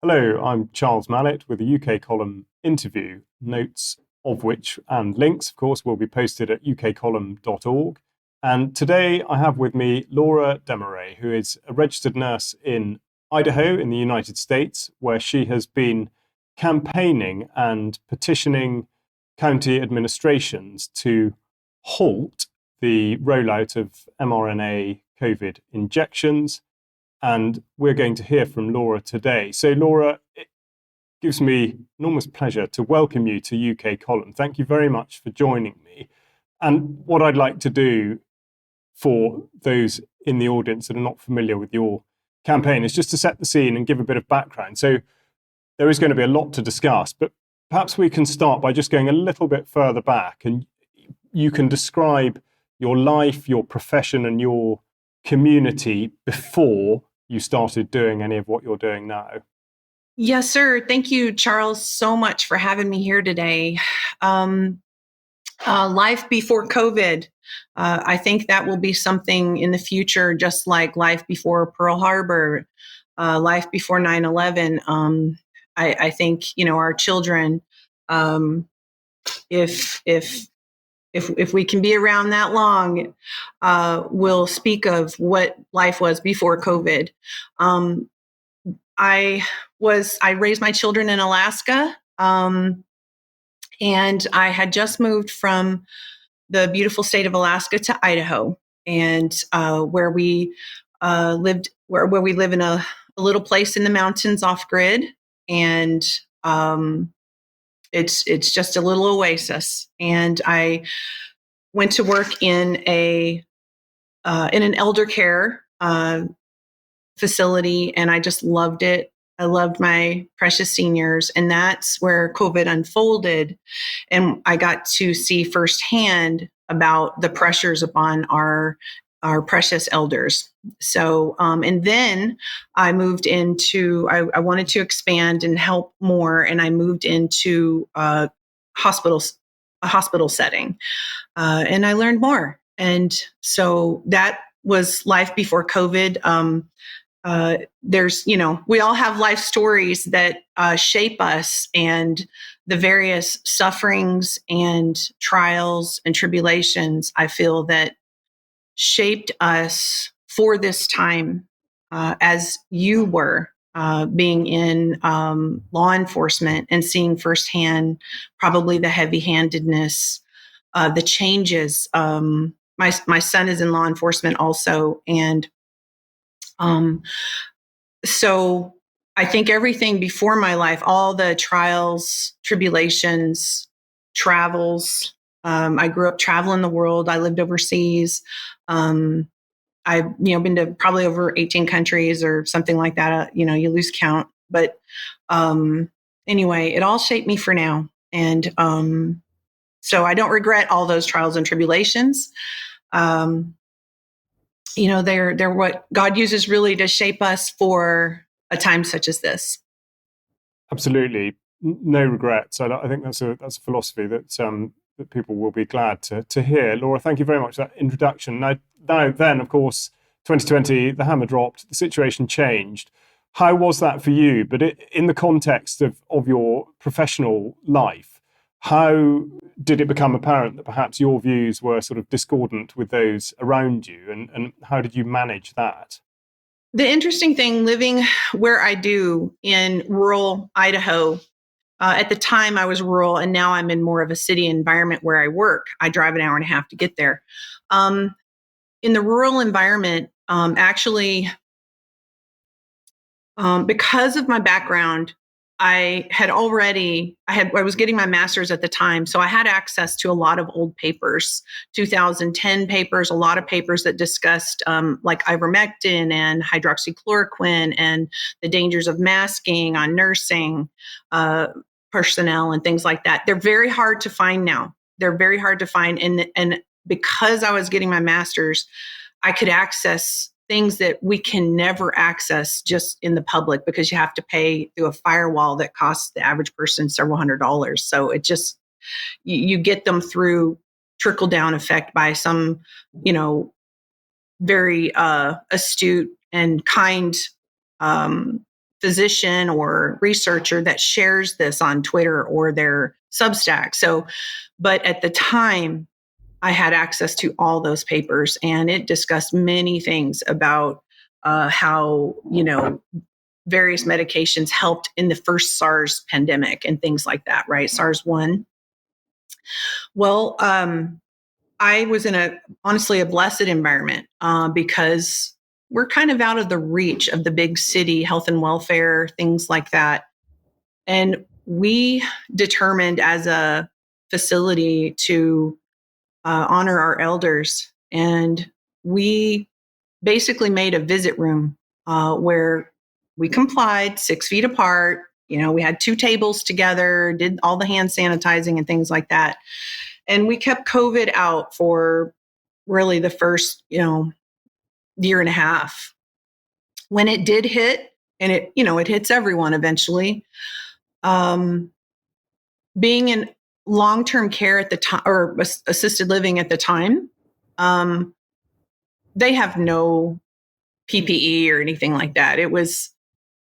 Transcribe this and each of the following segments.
Hello, I'm Charles Malet with a UK column interview, notes of which and links, of course, will be posted at ukcolumn.org. And today I have with me Laura Demaray, who is a registered nurse in Idaho in the United States, where she has been campaigning and petitioning county administrations to halt the rollout of mRNA COVID injections. And we're going to hear from Laura today. So, Laura, it gives me enormous pleasure to welcome you to UK Column. Thank you very much for joining me. And what I'd like to do for those in the audience that are not familiar with your campaign is just to set the scene and give a bit of background. So, there is going to be a lot to discuss, but perhaps we can start by just going a little bit further back, and you can describe your life, your profession, and your community before you started doing any of what you're doing now. Yes, sir. Thank you, Charles, so much for having me here today. Life before COVID. I think that will be something in the future, just like life before Pearl Harbor, life before 9/11. I think, our children, if we can be around that long, we'll speak of what life was before COVID. I raised my children in Alaska, and I had just moved from the beautiful state of Alaska to Idaho, and where we lived, where we live in a little place in the mountains off grid, and it's just a little oasis. And I went to work in an elder care facility, and I just loved it. I loved my precious seniors, and that's where COVID unfolded. And I got to see firsthand about the pressures upon our precious elders. So, and then I moved into, I wanted to expand and help more, and I moved into a hospital setting, and I learned more. And so that was life before COVID. There's, we all have life stories that shape us, and the various sufferings and trials and tribulations, I feel, that shaped us for this time, as you were being in law enforcement and seeing firsthand probably the heavy-handedness, the changes. My son is in law enforcement also, and so I think everything before my life, all the trials, tribulations, travels. I grew up traveling the world. I lived overseas. I've been to probably over 18 countries or something like that. You lose count, but anyway, it all shaped me for now, and so I don't regret all those trials and tribulations. They're what God uses really to shape us for a time such as this. Absolutely, no regrets. I think that's a philosophy that people will be glad to hear. Laura, thank you very much for that introduction. Now then, of course, 2020, the hammer dropped, the situation changed. How was that for you? But in the context of your professional life, how did it become apparent that perhaps your views were sort of discordant with those around you, and how did you manage that? The interesting thing, living where I do in rural Idaho, at the time I was rural, and now I'm in more of a city environment where I work. I drive an hour and a half to get there. In the rural environment, actually, because of my background, I was getting my master's at the time, so I had access to a lot of old papers, 2010 papers, a lot of papers that discussed like ivermectin and hydroxychloroquine and the dangers of masking on nursing personnel and things like that. They're very hard to find now. They're very hard to find, and because I was getting my master's, I could access things that we can never access just in the public, because you have to pay through a firewall that costs the average person several $100s. So it just, you get them through trickle down effect by some, very astute and kind physician or researcher that shares this on Twitter or their Substack. So, but at the time, I had access to all those papers, and it discussed many things about how, various medications helped in the first SARS pandemic and things like that, right? SARS 1. Well, I was in honestly a blessed environment because we're kind of out of the reach of the big city health and welfare, things like that. And we determined as a facility to honor our elders. And we basically made a visit room where we complied 6 feet apart. We had 2 tables together, did all the hand sanitizing and things like that. And we kept COVID out for really the first, year and a half. When it did hit, and it hits everyone eventually, being in long-term care at the time or assisted living at the time, they have no PPE or anything like that. It was,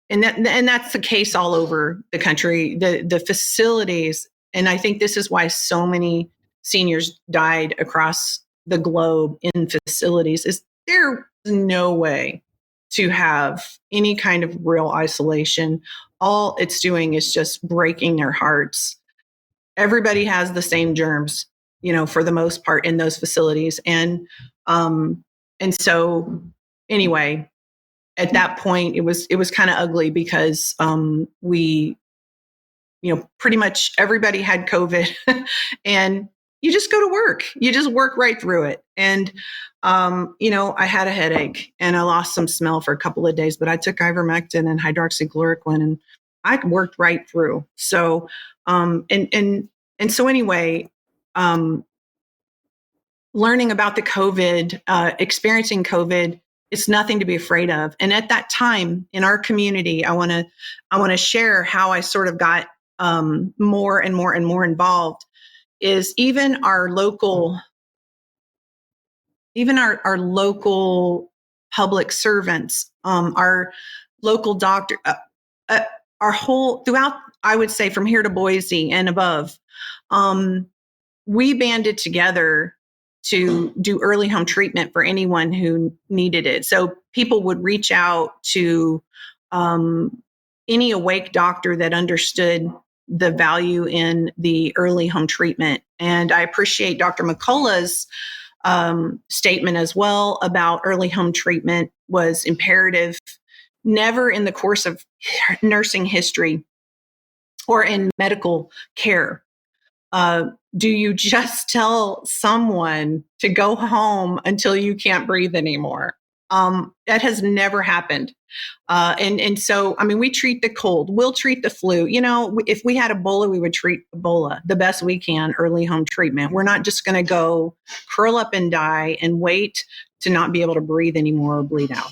and that's the case all over the country. The facilities, and I think this is why so many seniors died across the globe in facilities, is there's no way to have any kind of real isolation. All it's doing is just breaking their hearts. Everybody has the same germs, for the most part in those facilities. And so anyway, at that point, it was kind of ugly because we, pretty much everybody had COVID and you just go to work. You just work right through it. And, I had a headache and I lost some smell for a couple of days, but I took ivermectin and hydroxychloroquine and I worked right through. So, and so anyway, learning about the COVID, experiencing COVID, it's nothing to be afraid of. And at that time in our community, I want to share how I sort of got more and more and more involved. Is even our local public servants, our local doctor, our whole throughout, I would say from here to Boise and above, we banded together to do early home treatment for anyone who needed it. So people would reach out to any awake doctor that understood the value in the early home treatment. And I appreciate Dr. McCullough's statement as well about early home treatment was imperative. Never in the course of nursing history or in medical care do you just tell someone to go home until you can't breathe anymore. That has never happened. And so, I mean, we treat the cold, we'll treat the flu. If we had Ebola, we would treat Ebola the best we can, early home treatment. We're not just going to go curl up and die and wait to not be able to breathe anymore or bleed out.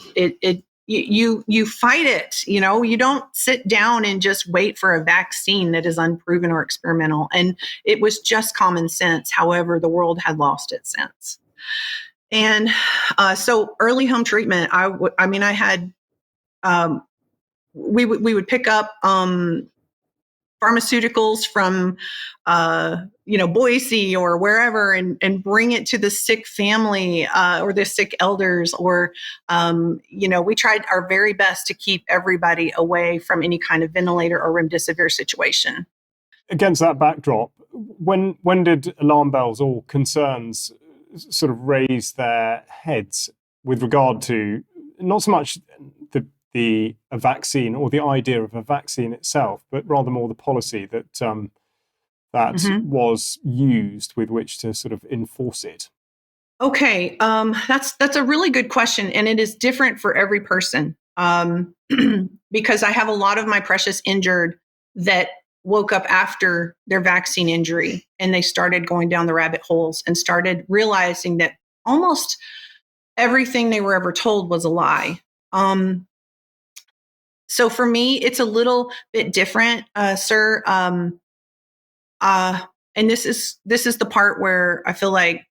You fight it. You don't sit down and just wait for a vaccine that is unproven or experimental. And it was just common sense. However, the world had lost its sense. And so early home treatment, I had, we would pick up pharmaceuticals from, Boise or wherever and bring it to the sick family or the sick elders. Or, we tried our very best to keep everybody away from any kind of ventilator or remdesivir situation. Against that backdrop, when did alarm bells or concerns sort of raise their heads with regard to not so much a vaccine or the idea of a vaccine itself, but rather more the policy that was used with which to sort of enforce it? Okay, that's a really good question, and it is different for every person because I have a lot of my precious injured that woke up after their vaccine injury and they started going down the rabbit holes and started realizing that almost everything they were ever told was a lie. So for me, it's a little bit different, sir. And this is the part where I feel like,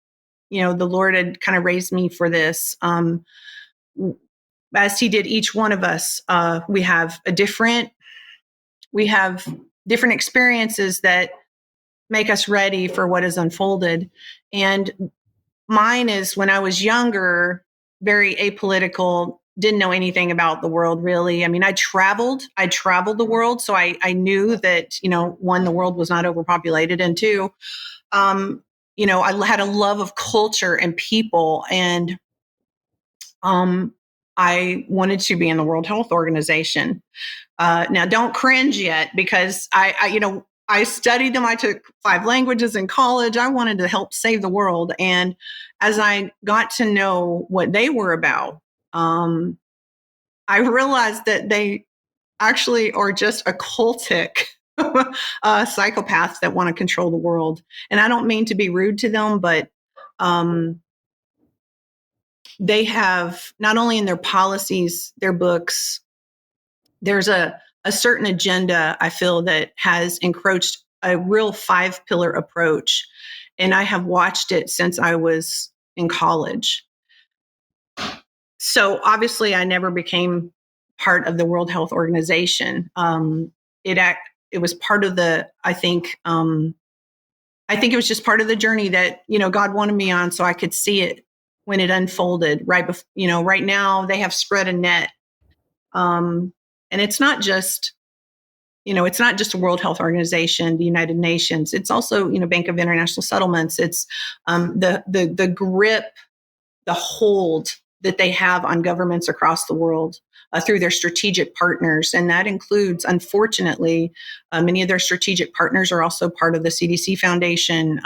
the Lord had kind of raised me for this. as he did each one of us, we have different experiences that make us ready for what is unfolded. And mine is, when I was younger, very apolitical, didn't know anything about the world really. I mean, I traveled the world. So I knew that, one, the world was not overpopulated, and two, I had a love of culture and people, and I wanted to be in the World Health Organization. Now, don't cringe yet, because I studied them. I took 5 languages in college. I wanted to help save the world. And as I got to know what they were about, I realized that they actually are just occultic psychopaths that want to control the world. And I don't mean to be rude to them, but they have, not only in their policies, their books, there's a certain agenda, I feel, that has encroached a real 5-pillar approach. And I have watched it since I was in college. So obviously I never became part of the World Health Organization. It was part of I think it was just part of the journey that, God wanted me on, so I could see it when it unfolded right before. Right now they have spread a net. And it's not just a World Health Organization, the United Nations. It's also, Bank of International Settlements. It's the grip, the hold that they have on governments across the world through their strategic partners. And that includes, unfortunately, many of their strategic partners are also part of the CDC Foundation,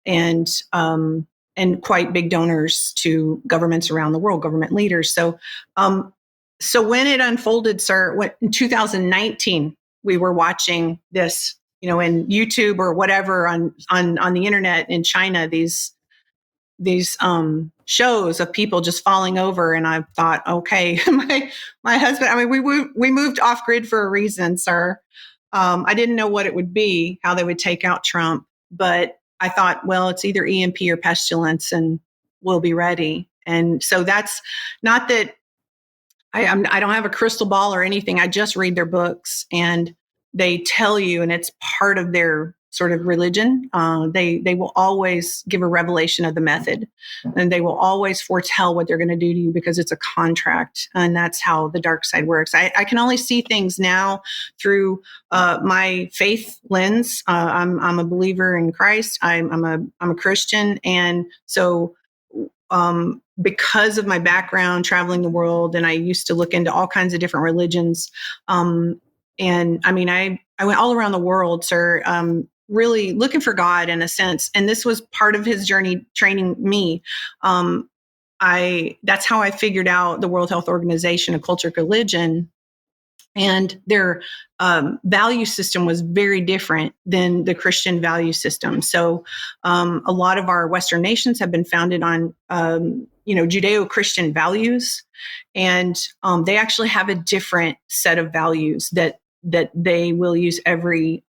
and quite big donors to governments around the world, government leaders. So when it unfolded, sir, in 2019, we were watching this, in YouTube or whatever on the internet in China, these shows of people just falling over. And I thought, okay, my husband, I mean, we moved off grid for a reason, sir. I didn't know what it would be, how they would take out Trump, but I thought, well, it's either EMP or pestilence, and we'll be ready. And so that's not that I don't have a crystal ball or anything. I just read their books, and they tell you, and it's part of their sort of religion. They will always give a revelation of the method, and they will always foretell what they're going to do to you, because it's a contract, and that's how the dark side works. I can only see things now through my faith lens. I'm a believer in Christ. I'm a Christian, and so. Because of my background traveling the world, and I used to look into all kinds of different religions. And I mean, I went all around the world, sir, really looking for God in a sense. And this was part of his journey training me. That's how I figured out the World Health Organization, a culture, religion. And their value system was very different than the Christian value system. So a lot of our Western nations have been founded on, Judeo-Christian values. And they actually have a different set of values that they will use every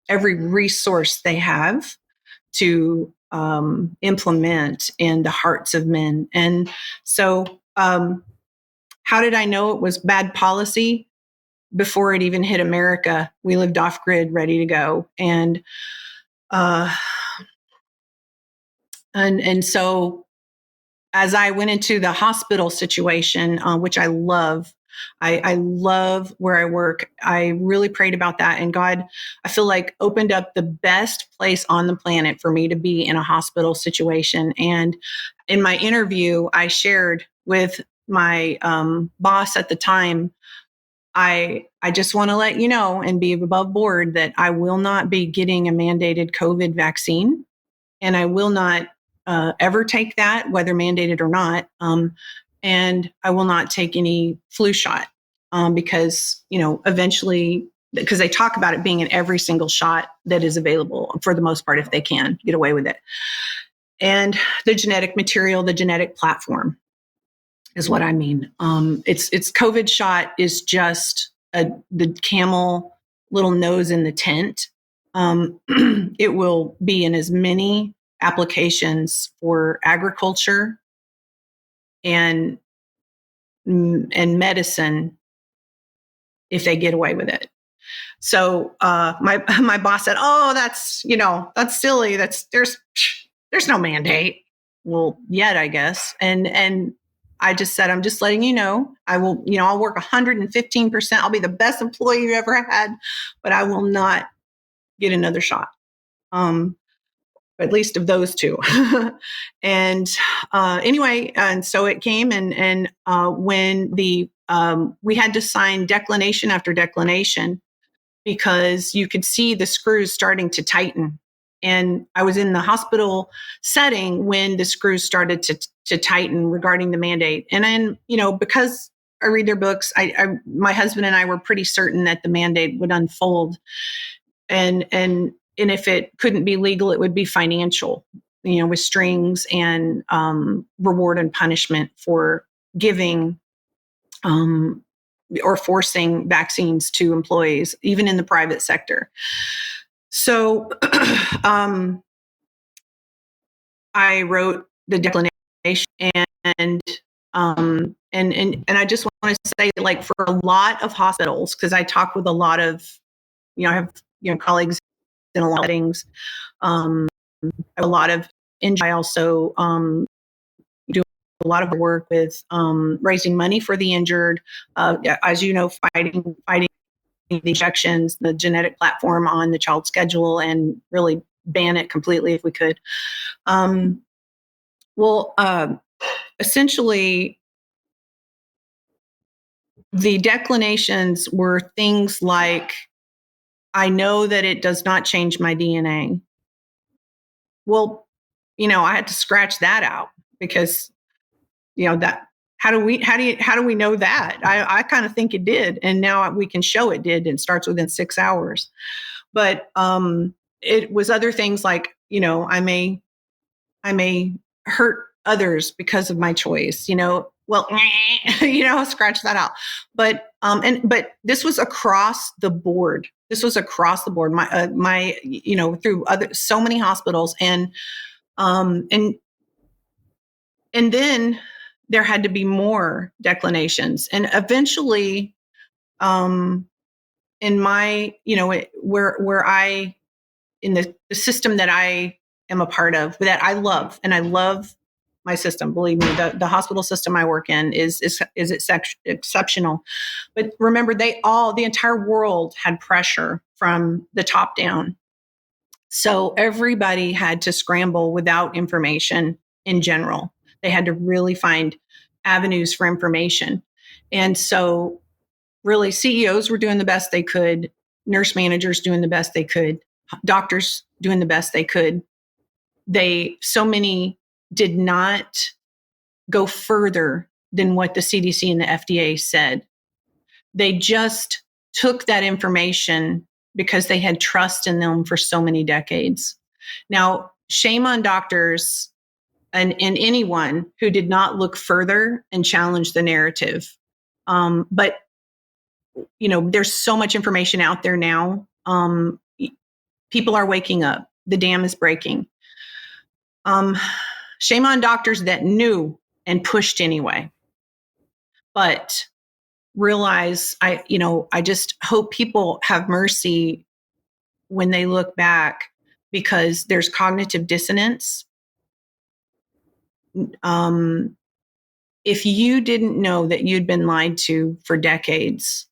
resource they have to implement in the hearts of men. And so how did I know it was bad policy? Before it even hit America, we lived off grid, ready to go. And so as I went into the hospital situation, which I love, I love where I work. I really prayed about that. And God, I feel like, opened up the best place on the planet for me to be in a hospital situation. And in my interview, I shared with my boss at the time, I just want to let you know and be above board that I will not be getting a mandated COVID vaccine, and I will not ever take that, whether mandated or not. And I will not take any flu shot because, eventually, because they talk about it being in every single shot that is available for the most part, if they can get away with it. And the genetic material, the genetic platform, is what I mean. It's COVID shot is just the camel little nose in the tent. It will be in as many applications for agriculture and and medicine if they get away with it. So my boss said, "Oh, that's silly. There's no mandate." Well, yet I guess, and I just said, "I'm just letting you know. I will, I'll work 115%. I'll be the best employee you ever had, but I will not get another shot." At least of those two. And anyway, and so it came, and when we had to sign declination after declination, because you could see the screws starting to tighten. And I was in the hospital setting when the screws started to tighten regarding the mandate. And then, because I read their books, my husband and I were pretty certain that the mandate would unfold. And if it couldn't be legal, it would be financial, with strings and reward and punishment for giving or forcing vaccines to employees, even in the private sector. So I wrote the declination, and I just want to say, like, for a lot of hospitals, because I talk with a lot of, I have colleagues in a lot of settings, a lot of. I also do a lot of work with raising money for the injured, as you know, fighting the injections, the genetic platform on the child schedule, and really ban it completely if we could. Essentially, the declinations were things like, I know that it does not change my DNA. Well, I had to scratch that out, because, that, how do we know that? I kind of think it did. And now we can show it did, and starts within 6 hours. But it was other things like, I may hurt others because of my choice, well, scratch that out. But but this was across the board. My through so many hospitals, and then there had to be more declinations, and eventually, in my, where I, in the system that I am a part of, that I love, and I love my system. Believe me, the hospital system I work in is exceptional. But remember, the entire world had pressure from the top down. So everybody had to scramble without information in general. They had to really find avenues for information. And so really, CEOs were doing the best they could, nurse managers doing the best they could, doctors doing the best they could. So many did not go further than what the CDC and the FDA said. They just took that information because they had trust in them for so many decades. Now, shame on doctors and anyone who did not look further and challenge the narrative. But there's so much information out there now. People are waking up. The dam is breaking. Shame on doctors that knew and pushed anyway. But realize, I just hope people have mercy when they look back, because there's cognitive dissonance. If you didn't know that you'd been lied to for decades,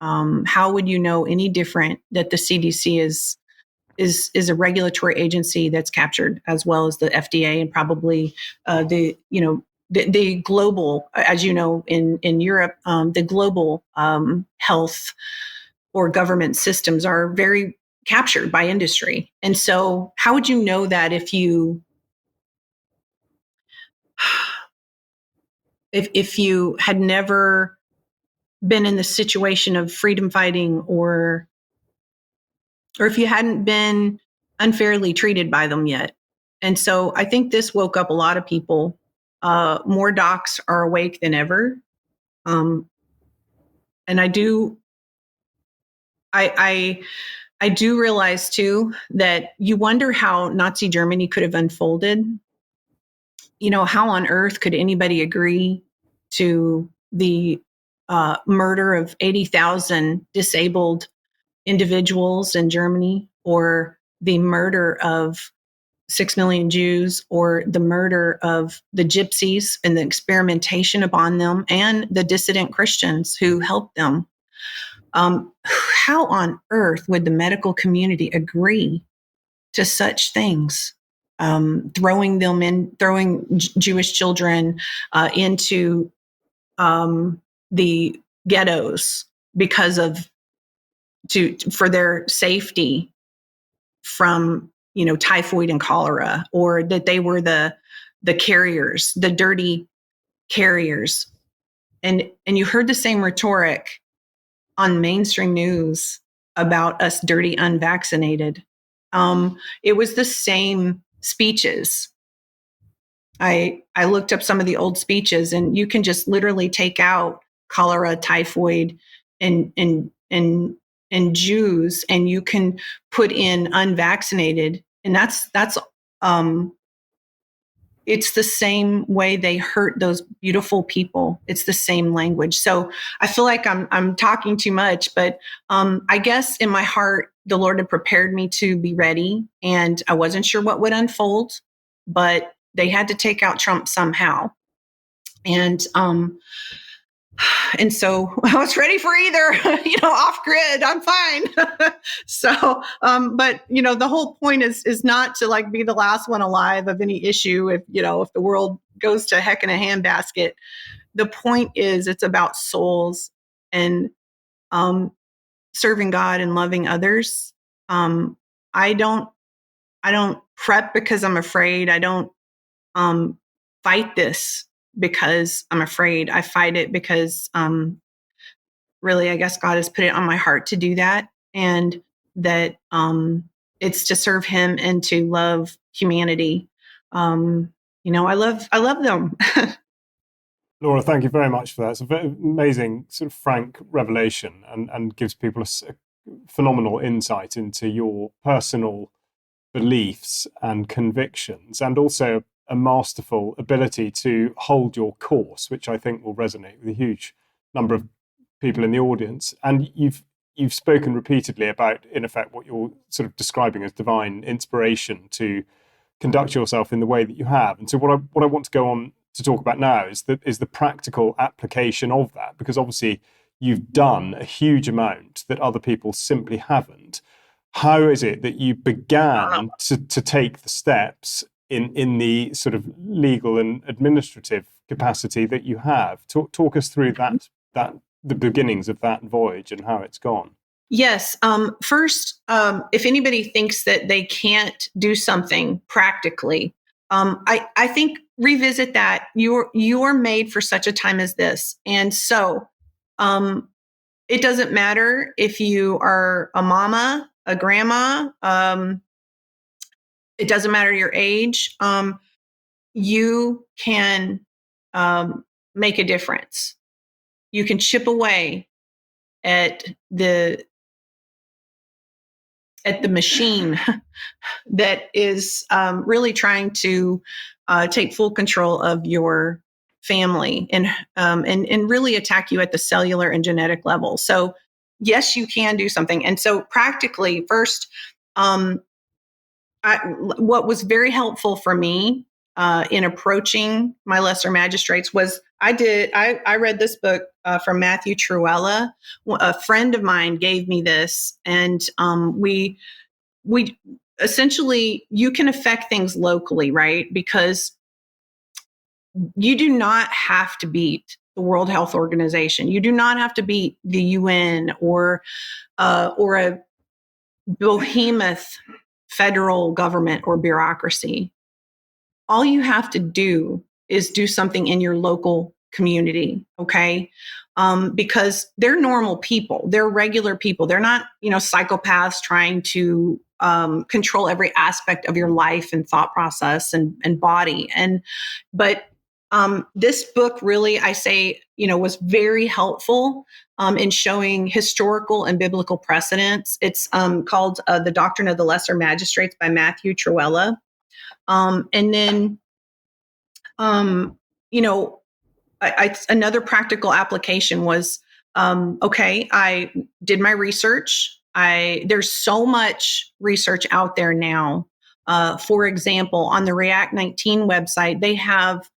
how would you know any different that the CDC is a regulatory agency that's captured, as well as the FDA, and probably the global, as you know, in Europe, the global health or government systems are very captured by industry. And so how would you know that if you had never been in the situation of freedom fighting, or if you hadn't been unfairly treated by them yet? And so I think this woke up a lot of people. More docs are awake than ever. And I do realize too that you wonder how Nazi Germany could have unfolded. How on earth could anybody agree to the murder of 80,000 disabled individuals in Germany, or the murder of 6 million Jews, or the murder of the gypsies and the experimentation upon them, and the dissident Christians who helped them. How on earth would the medical community agree to such things? Throwing Jewish children into the ghettos for their safety from typhoid and cholera, or that they were the carriers, the dirty carriers. And you heard the same rhetoric on mainstream news about us dirty unvaccinated. It was the same speeches. I looked up some of the old speeches, and you can just literally take out cholera, typhoid, and Jews, and you can put in unvaccinated, and that's it's the same way they hurt those beautiful people. It's the same language. So I feel like I'm talking too much, but I guess in my heart, the Lord had prepared me to be ready, and I wasn't sure what would unfold, but they had to take out Trump somehow. And so I was ready for either, off grid, I'm fine. So, but the whole point is not to be the last one alive of any issue. If the world goes to heck in a handbasket, the point is it's about souls and, serving God and loving others. I don't prep because I'm afraid. I don't, fight this because I'm afraid. I fight it because really, I guess God has put it on my heart to do that, and that it's to serve Him and to love humanity. I love them. Laura, thank you very much for that. It's a very amazing, sort of frank revelation, and gives people a phenomenal insight into your personal beliefs and convictions, and also a masterful ability to hold your course, which I think will resonate with a huge number of people in the audience. And you've spoken repeatedly about, in effect, what you're sort of describing as divine inspiration to conduct yourself in the way that you have. And so what I want to go on to talk about now is the practical application of that, because obviously you've done a huge amount that other people simply haven't. How is it that you began to take the steps in the sort of legal and administrative capacity that you have? Talk us through that the beginnings of that voyage and how it's gone. Yes. First, if anybody thinks that they can't do something practically, I think revisit that. You're made for such a time as this, and so it doesn't matter if you are a mama, a grandma. It doesn't matter your age. You can make a difference. You can chip away at the machine that is really trying to take full control of your family and really attack you at the cellular and genetic level. So yes, you can do something. And so practically, first, what was very helpful for me in approaching my lesser magistrates was I read this book from Matthew Truella. A friend of mine gave me this, and we essentially, you can affect things locally, right? Because you do not have to beat the World Health Organization. You do not have to beat the UN or a behemoth federal government or bureaucracy. All you have to do is do something in your local community, okay? Because they're normal people. They're regular people. They're not, psychopaths trying to control every aspect of your life and thought process and body. But this book really, I say, was very helpful in showing historical and biblical precedents. It's called The Doctrine of the Lesser Magistrates by Matthew Truella. And then, another practical application was, okay, I did my research. There's so much research out there now. For example, on the React 19 website, they have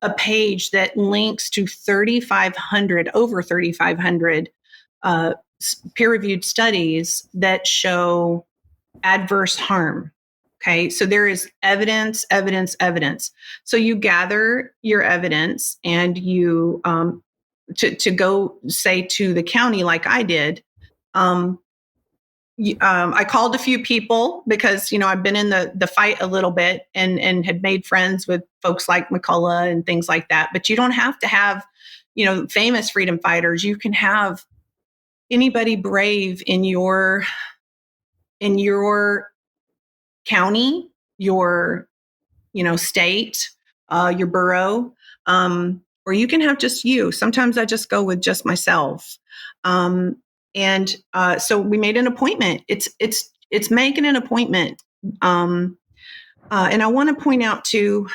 a page that links to over 3,500 peer-reviewed studies that show adverse harm. Okay, so there is evidence, evidence, evidence. So you gather your evidence and you to go say to the county, like I did. I called a few people because I've been in the fight a little bit and had made friends with folks like McCullough and things like that. But you don't have to have famous freedom fighters. You can have anybody brave in your county, your state, your borough, or you can have just you. Sometimes I just go with just myself. And so we made an appointment. It's making an appointment. And I want to point out too,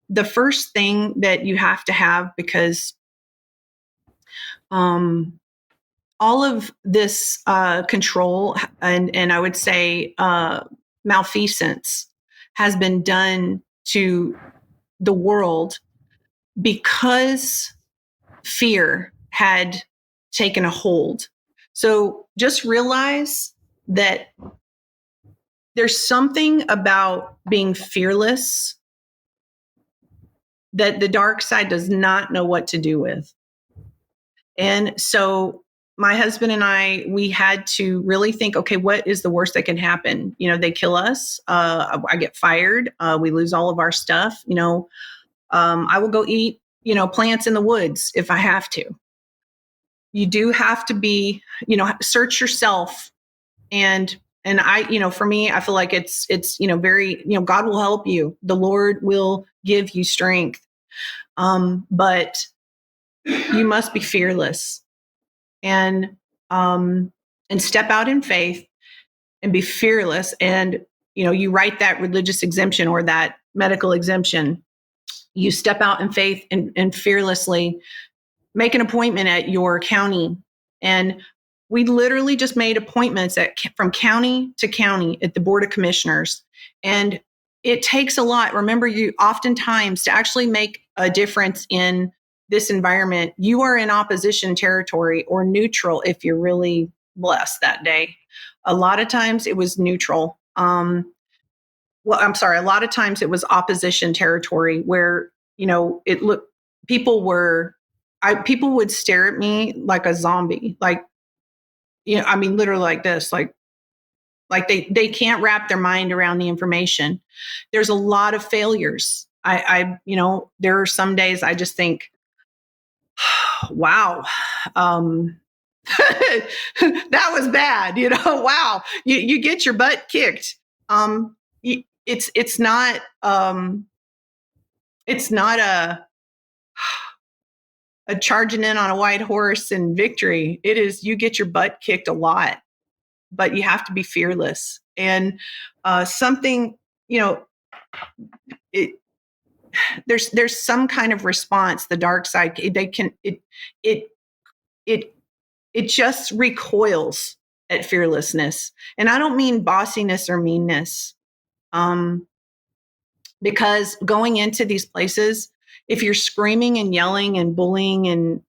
the first thing that you have to have, because all of this control and I would say malfeasance has been done to the world because fear had taken a hold. So just realize that there's something about being fearless that the dark side does not know what to do with. And so my husband and we had to really think, okay, what is the worst that can happen? They kill us. I get fired. We lose all of our stuff. I will go eat, plants in the woods if I have to. You do have to be, search yourself. And I, for me, I feel like it's, very, God will help you. The Lord will give you strength. But you must be fearless and step out in faith and be fearless. And, you write that religious exemption or that medical exemption. You step out in faith and fearlessly make an appointment at your county. And we literally just made appointments from county to county at the Board of Commissioners. And it takes a lot. Remember, you oftentimes to actually make a difference in this environment, you are in opposition territory or neutral if you're really blessed that day. A lot of times it was neutral. A lot of times it was opposition territory where, it looked, people would stare at me like a zombie, like, literally like this, like they can't wrap their mind around the information. There's a lot of failures. There are some days I just think, wow, that was bad. Wow, you get your butt kicked. It's not a charging in on a white horse and victory. It is, you get your butt kicked a lot, but you have to be fearless. And there's some kind of response. The dark side, it just recoils at fearlessness. And I don't mean bossiness or meanness. Because going into these places, if you're screaming and yelling and bullying and,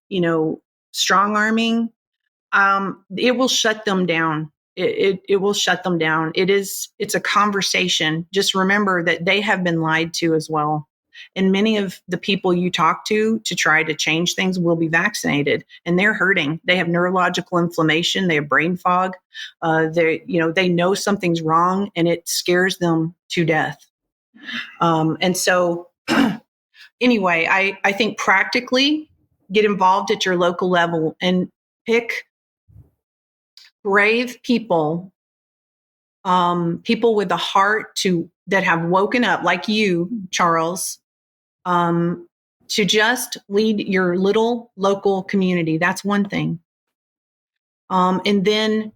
strong arming, it will shut them down. It will shut them down. It's a conversation. Just remember that they have been lied to as well. And many of the people you talk to try to change things will be vaccinated, and they're hurting. They have neurological inflammation. They have brain fog. They know something's wrong, and it scares them to death. And so anyway, I think practically get involved at your local level and pick brave people, people with a heart that have woken up like you, Charles, to just lead your little local community. That's one thing. And then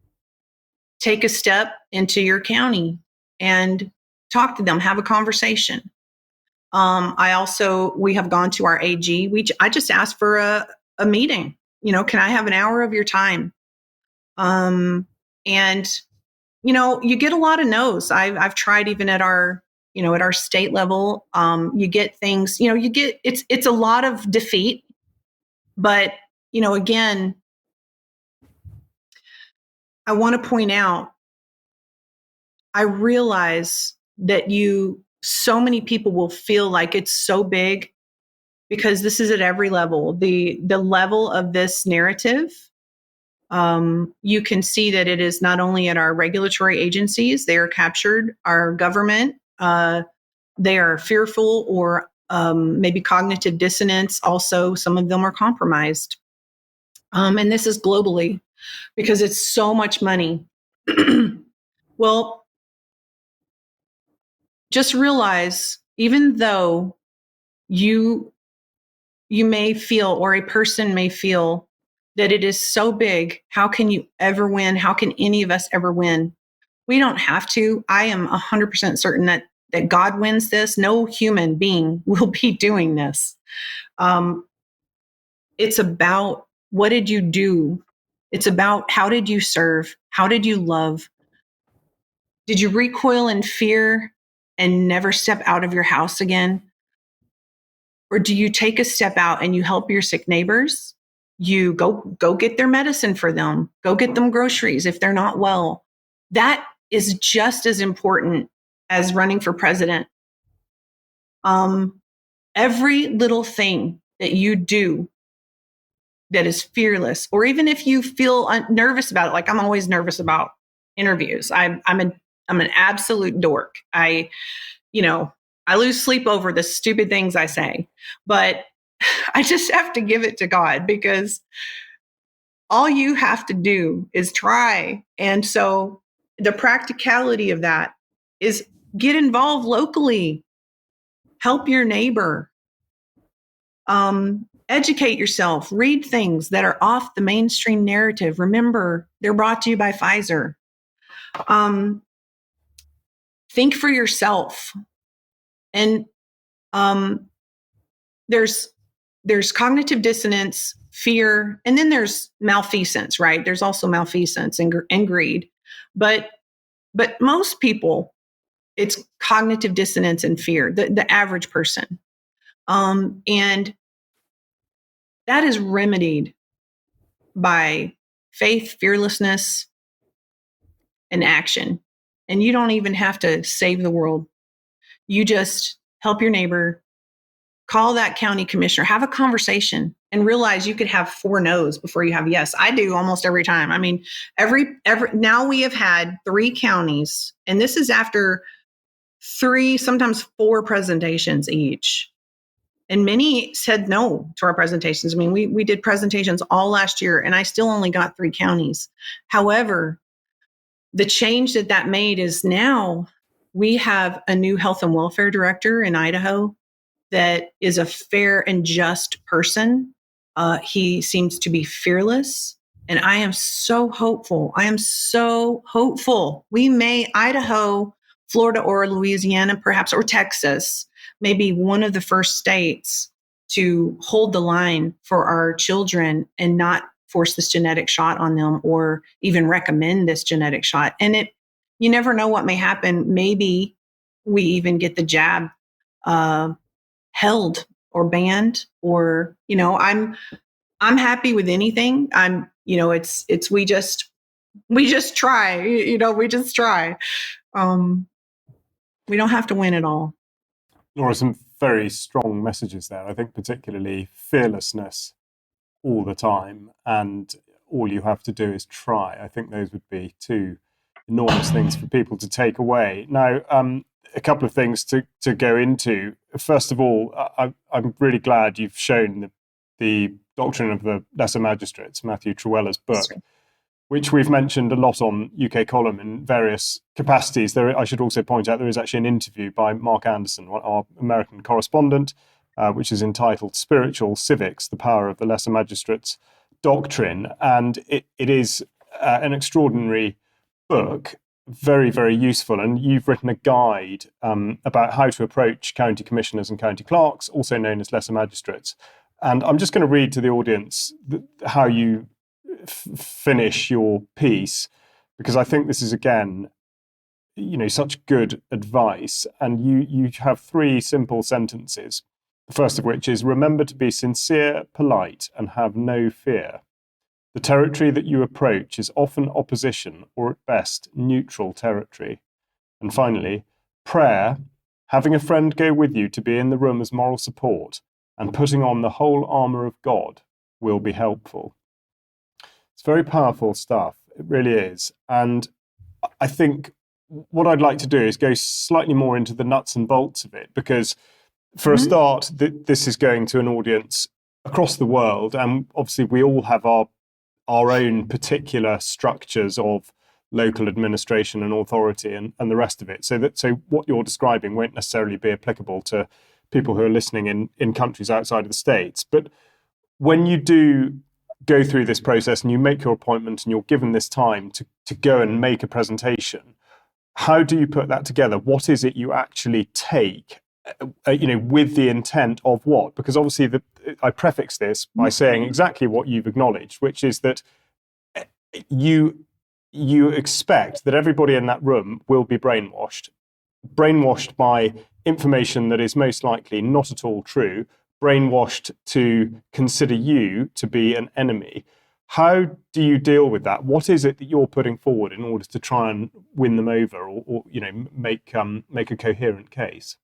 take a step into your county and talk to them, have a conversation. We have gone to our AG. I just asked for a meeting. Can I have an hour of your time? And you get a lot of no's. I've tried even at our state level. You get things. It's a lot of defeat. But again, I want to point out, I realize that so many people will feel like it's so big because this is at every level. The level of this narrative, you can see that it is not only at our regulatory agencies, they are captured, our government, they are fearful or maybe cognitive dissonance. Also, some of them are compromised. And this is globally because it's so much money. Well, just realize, even though you may feel, or a person may feel, that it is so big, how can you ever win? How can any of us ever win? We don't have to. I am 100% certain that God wins this. No human being will be doing this. It's about, what did you do? It's about, how did you serve? How did you love? Did you recoil in fear and never step out of your house again? Or do you take a step out and you help your sick neighbors? You go get their medicine for them. Go get them groceries if they're not well. That is just as important as running for president. Every little thing that you do that is fearless, or even if you feel nervous about it, like I'm always nervous about interviews. I'm an absolute dork. I lose sleep over the stupid things I say, but I just have to give it to God, because all you have to do is try. And so the practicality of that is, get involved locally, help your neighbor, educate yourself, read things that are off the mainstream narrative. Remember, they're brought to you by Pfizer. Think for yourself. And there's cognitive dissonance, fear, and then there's malfeasance, right? There's also malfeasance and greed. But most people, it's cognitive dissonance and fear, the average person. And that is remedied by faith, fearlessness, and action. And you don't even have to save the world. You just help your neighbor, call that county commissioner, have a conversation, and realize you could have 4 no's before you have yes. I do almost every time. I mean, now we have had 3 counties, and this is after 3, sometimes 4 presentations each. And many said no to our presentations. I mean, we did presentations all last year, and I still only got 3 counties. However, the change that made is, now we have a new health and welfare director in Idaho that is a fair and just person. He seems to be fearless. And I am so hopeful. We may, Idaho, Florida, or Louisiana, perhaps, or Texas, may be one of the first states to hold the line for our children and not force this genetic shot on them, or even recommend this genetic shot. And you never know what may happen. Maybe we even get the jab held or banned, or I'm happy with anything. We just try. We just try. We don't have to win it all. Laura, some very strong messages there. I think particularly fearlessness all the time, and all you have to do is try. I think those would be 2 enormous things for people to take away. Now, a couple of things to go into. First of all, I'm really glad you've shown the Doctrine of the Lesser Magistrates, Matthew Trewella's book, which we've mentioned a lot on UK Column in various capacities. I should also point out there is actually an interview by Mark Anderson, our American correspondent, which is entitled Spiritual Civics, The Power of the Lesser Magistrates Doctrine. And it is an extraordinary book. very, very useful. And you've written a guide about how to approach county commissioners and county clerks, also known as lesser magistrates. And I'm just going to read to the audience how you finish your piece, because I think this is, again, such good advice. And you have 3 simple sentences. The first of which is, remember to be sincere, polite, and have no fear. The territory that you approach is often opposition or at best neutral territory. And finally, prayer, having a friend go with you to be in the room as moral support, and putting on the whole armour of God will be helpful. It's very powerful stuff. It really is. And I think what I'd like to do is go slightly more into the nuts and bolts of it, because for a start, this is going to an audience across the world. And obviously we all have our own particular structures of local administration and authority and the rest of it. So what you're describing won't necessarily be applicable to people who are listening in countries outside of the States. But when you do go through this process and you make your appointment and you're given this time to go and make a presentation, how do you put that together? What is it you actually take, with the intent of what? Because obviously I prefix this by saying exactly what you've acknowledged, which is that you expect that everybody in that room will be brainwashed by information that is most likely not at all true, brainwashed to consider you to be an enemy. How do you deal with that? What is it that you're putting forward in order to try and win them over, or make a coherent case?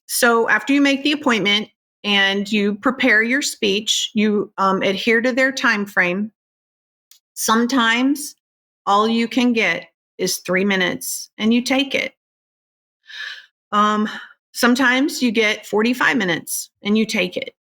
So after you make the appointment and you prepare your speech, you adhere to their time frame. Sometimes all you can get is 3 minutes, and you take it. Sometimes you get 45 minutes, and you take it.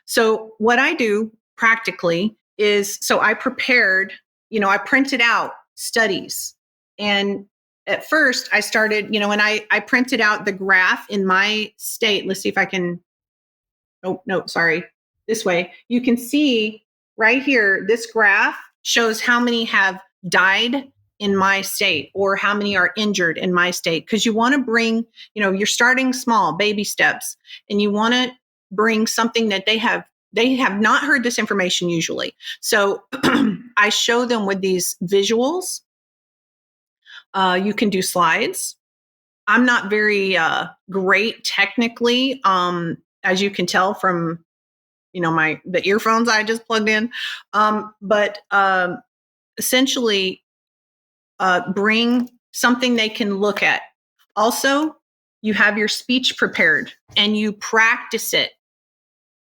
So what I do practically is, so I prepared, I printed out studies. And at first I started, and I printed out the graph in my state. Let's see if I can, this way. You can see right here, this graph shows how many have died in my state or how many are injured in my state. Because you want to bring, you're starting small, baby steps, and you want to bring something that they have not heard this information usually. So I show them with these visuals. You can do slides. I'm not very great technically, as you can tell from, the earphones I just plugged in. But essentially, bring something they can look at. Also, you have your speech prepared and you practice it.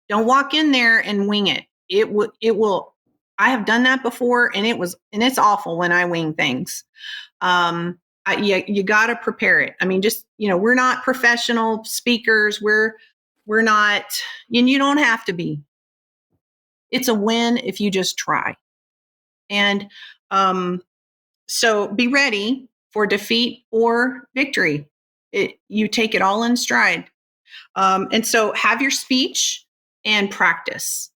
Don't walk in there and wing it. It will. I have done that before, and it's awful when I wing things. You got to prepare it. I mean, just, we're not professional speakers. We're not, and you don't have to be. It's a win if you just try. And so be ready for defeat or victory. You take it all in stride. And so have your speech and practice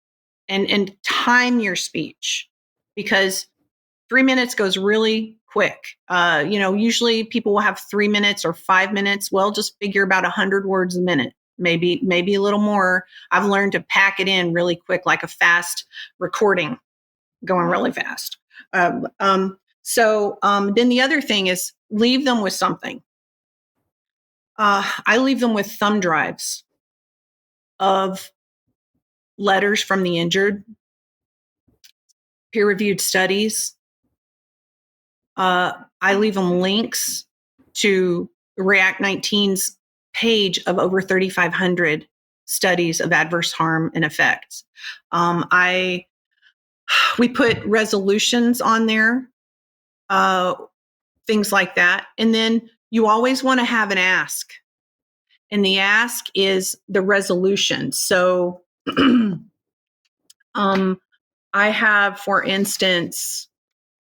and time your speech, because 3 minutes goes really quick. Usually people will have 3 minutes or 5 minutes. Well, just figure about 100 words a minute, maybe a little more. I've learned to pack it in really quick, like a fast recording, going really fast. So then the other thing is leave them with something. I leave them with thumb drives of letters from the injured, peer-reviewed studies. I leave them links to React 19's page of over 3,500 studies of adverse harm and effects. We put resolutions on there, things like that. And then you always want to have an ask. And the ask is the resolution. So I have, for instance,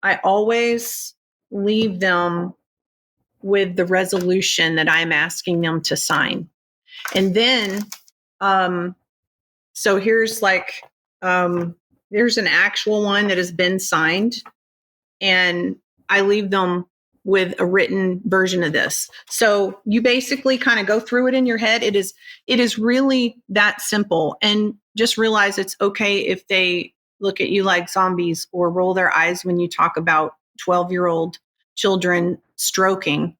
I always leave them with the resolution that I'm asking them to sign. And then, so here's there's an actual one that has been signed, and I leave them with a written version of this. So you basically kind of go through it in your head. It is really that simple. And just realize it's okay if they look at you like zombies or roll their eyes when you talk about 12-year-old children stroking.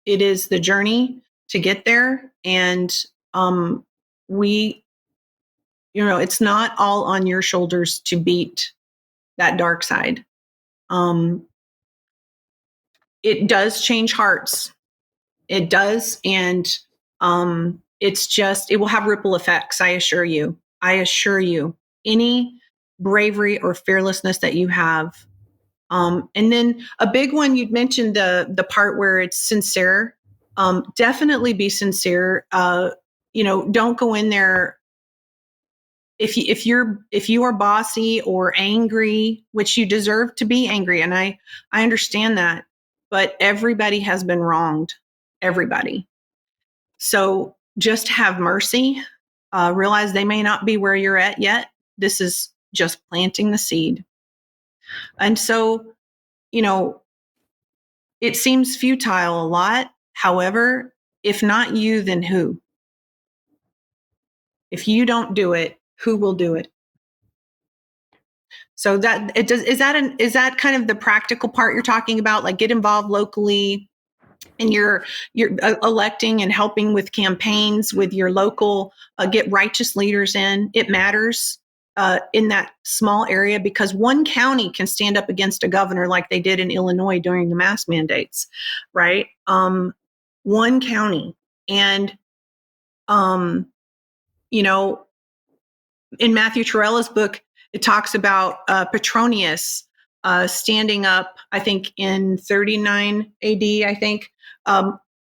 It is the journey to get there. And it's not all on your shoulders to beat that dark side. It does change hearts. It does. And it will have ripple effects. I assure you, any bravery or fearlessness that you have. And then a big one, you'd mentioned the part where it's sincere. Definitely be sincere. Don't go in there. If you are bossy or angry, which you deserve to be angry, and I understand that, but everybody has been wronged, everybody. So just have mercy. Realize they may not be where you're at yet. This is just planting the seed. And so, it seems futile a lot. However, if not you, then who? If you don't do it, who will do it? So is that kind of the practical part you're talking about? Like, get involved locally, and you're electing and helping with campaigns with your local, get righteous leaders in. It matters in that small area, because one county can stand up against a governor like they did in Illinois during the mask mandates, right? One county. And, in Matthew Torella's book, it talks about Petronius standing up, I think in 39 AD, I think,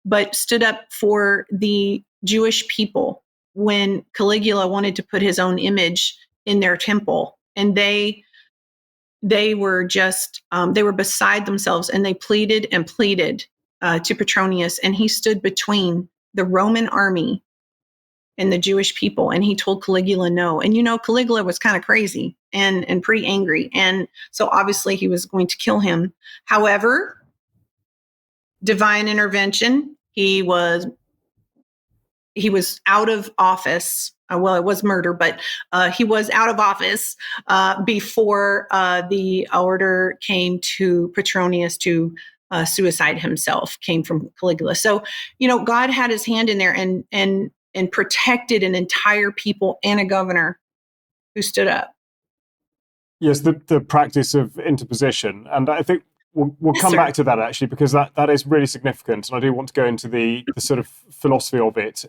but stood up for the Jewish people when Caligula wanted to put his own image in their temple. And they were just, they were beside themselves, and they pleaded and pleaded to Petronius, and he stood between the Roman army and the Jewish people. And he told Caligula no. And Caligula was kind of crazy and pretty angry. And so obviously he was going to kill him. However, divine intervention, he was out of office. Well, it was murder, but he was out of office before the order came to Petronius to suicide himself, came from Caligula. So, God had his hand in there and protected an entire people and a governor who stood up. Yes, the practice of interposition. And I think we'll come back to that, actually, because that is really significant. And I do want to go into the sort of philosophy of it,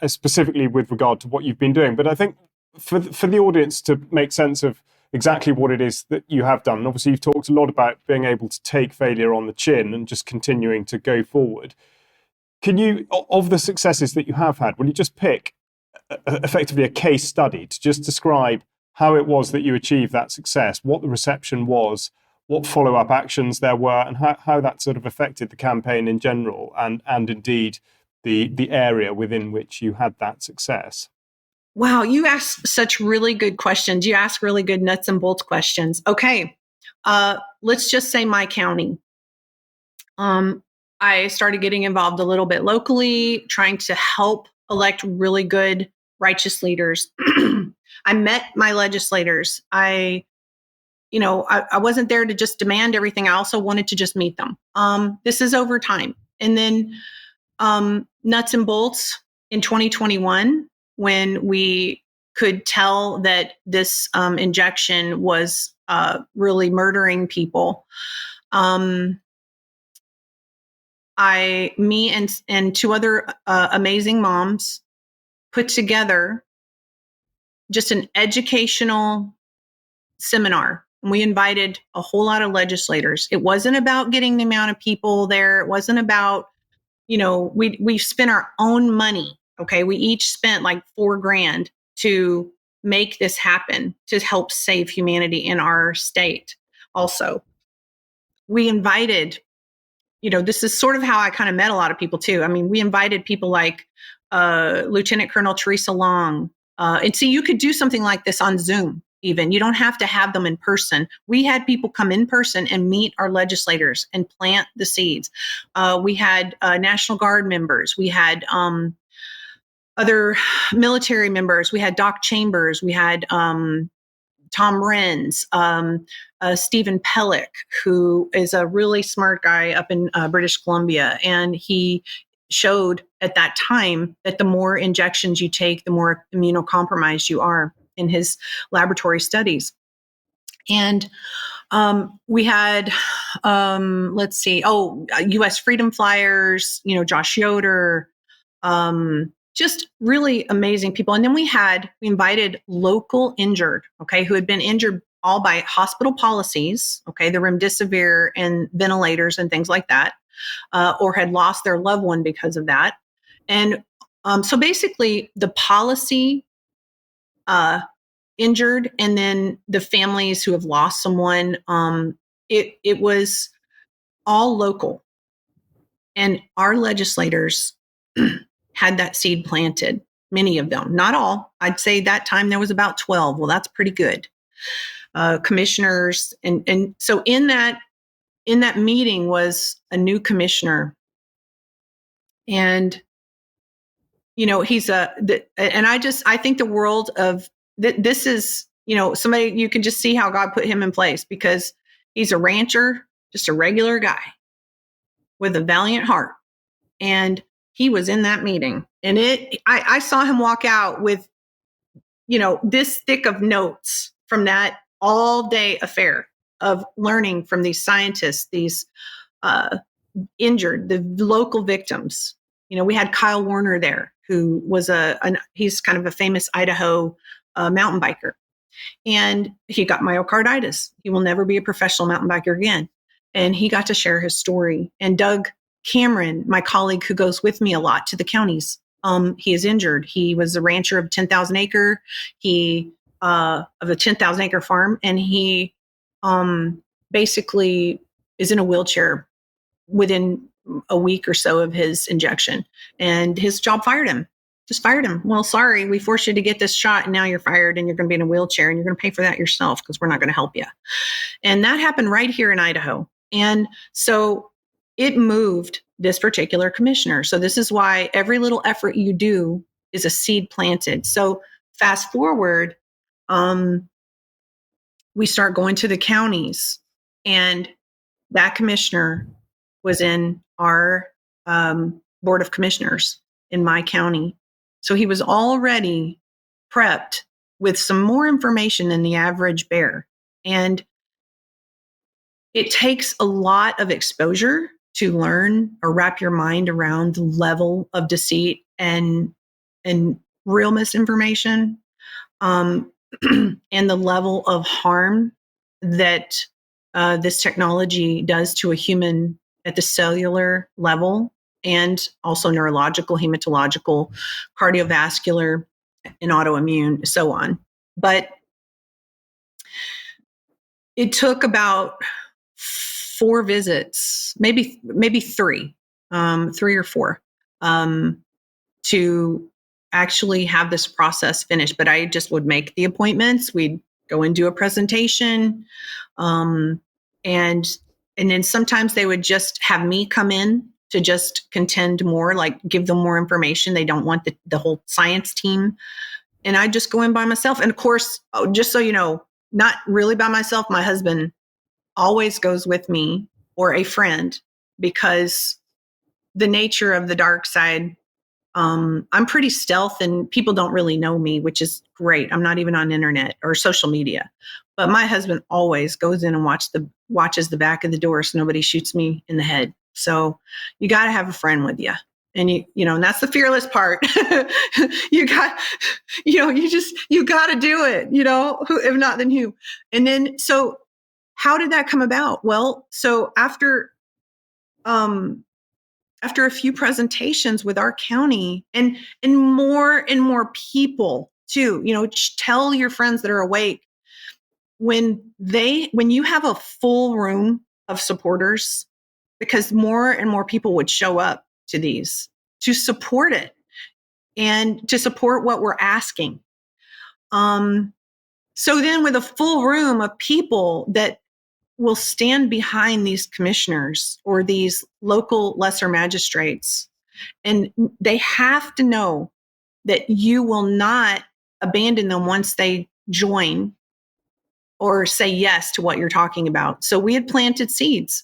specifically with regard to what you've been doing. But I think for the audience to make sense of exactly what it is that you have done, and obviously you've talked a lot about being able to take failure on the chin and just continuing to go forward. Can you, of the successes that you have had, will you just pick effectively a case study to just describe how it was that you achieved that success, what the reception was, what follow-up actions there were, and how that sort of affected the campaign in general, and indeed the area within which you had that success? Wow, you ask such really good questions. You ask really good nuts and bolts questions. Okay, let's just say my county. I started getting involved a little bit locally, trying to help elect really good, righteous leaders. I met my legislators. I wasn't there to just demand everything. I also wanted to just meet them. This is over time. And then nuts and bolts in 2021, when we could tell that this injection was really murdering people. Me and two other amazing moms put together just an educational seminar. And we invited a whole lot of legislators. It wasn't about getting the amount of people there. It wasn't about, we spent our own money. Okay. We each spent like $4,000 to make this happen, to help save humanity in our state. Also, we invited, this is sort of how I kind of met a lot of people too. I mean, we invited people like Lieutenant Colonel Teresa Long. And so you could do something like this on Zoom even. You don't have to have them in person. We had people come in person and meet our legislators and plant the seeds. We had National Guard members. We had other military members. We had Doc Chambers. We had Tom Renz, Stephen Pellick, who is a really smart guy up in British Columbia. And he showed at that time that the more injections you take, the more immunocompromised you are in his laboratory studies. And we had, let's see, U.S. Freedom Flyers, Josh Yoder, just really amazing people. And then we invited local injured, okay, who had been injured all by hospital policies, okay, the remdesivir and ventilators and things like that, or had lost their loved one because of that. And so basically the policy injured, and then the families who have lost someone, it was all local. And our legislators had that seed planted, many of them, not all. I'd say that time there was about 12. Well, that's pretty good. Commissioners. And so in that meeting was a new commissioner. And, he's and I think the world of this is, somebody, you can just see how God put him in place, because he's a rancher, just a regular guy with a valiant heart. And he was in that meeting, and I saw him walk out with, this thick of notes from that all day affair of learning from these scientists, these injured, the local victims. We had Kyle Warner there, who was he's kind of a famous Idaho mountain biker, and he got myocarditis. He will never be a professional mountain biker again. And he got to share his story. And Doug Cameron, my colleague who goes with me a lot to the counties, he is injured. He was a rancher of 10,000 acre, of a 10,000 acre farm. And he basically is in a wheelchair within a week or so of his injection, and his job just fired him. Well, sorry, we forced you to get this shot, and now you're fired, and you're going to be in a wheelchair, and you're going to pay for that yourself, because we're not going to help you. And that happened right here in Idaho. And so it moved this particular commissioner. So this is why every little effort you do is a seed planted. So fast forward, we start going to the counties, and that commissioner was in our board of commissioners in my county. So he was already prepped with some more information than the average bear. And it takes a lot of exposure to learn or wrap your mind around the level of deceit and real misinformation, and the level of harm that this technology does to a human at the cellular level, and also neurological, hematological, cardiovascular, and autoimmune, so on. But it took about 4 visits, maybe 3 or 4, to actually have this process finished. But I just would make the appointments. We'd go and do a presentation, and then sometimes they would just have me come in to just contend more, like give them more information. They don't want the whole science team. And I just go in by myself. And of course, just so you know, not really by myself. My husband always goes with me, or a friend, because the nature of the dark side, I'm pretty stealth, and people don't really know me, which is great. I'm not even on internet or social media. But my husband always goes in and watches the back of the door so nobody shoots me in the head. So you got to have a friend with you. And and that's the fearless part. you got to do it, who, if not, then who? And then, so how did that come about? Well, so after a few presentations with our county, and more people too, tell your friends that are awake, when you have a full room of supporters, because more and more people would show up to these to support it and to support what we're asking. So then with a full room of people that will stand behind these commissioners or these local lesser magistrates, and they have to know that you will not abandon them once they join or say yes to what you're talking about. So we had planted seeds,